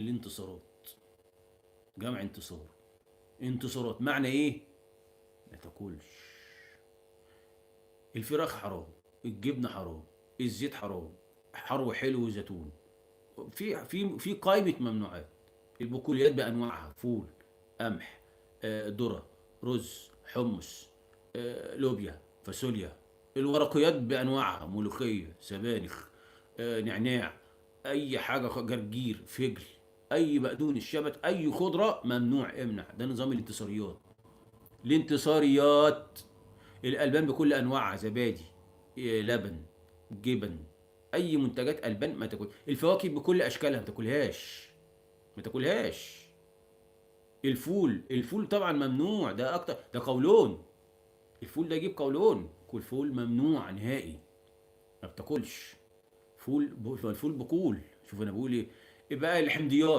الانتصارات، جمع انتصار. انتصارات معنى ايه؟ ما تاكلش. الفراخ حرام، الجبنه حرام، الزيت حرام، حرو حلو وزيتون. في قائمه ممنوعات. البقوليات بانواعها: فول، قمح، ذره، رز، حمص، لوبيا، فاصوليا. الورقيات بانواعها: ملوخيه، سبانخ، نعناع، اي حاجه، جرجير، فجل، اي بقدونس، شبت، اي خضره ممنوع، امنع. ده نظام الانتصاريات. الانتصاريات. الالبان بكل انواعها: زبادي، لبن، جبن، اي منتجات البان ما تاكل. الفواكه بكل اشكالها ما تاكلهاش، ما تاكلهاش. الفول طبعا ممنوع، ده اكتر، ده قولون. الفول ده يجيب قولون. كل فول ممنوع نهائي، ما بتاكلش. الفول بقول. شوف انا بقول ايه. يبقى الحمضيات.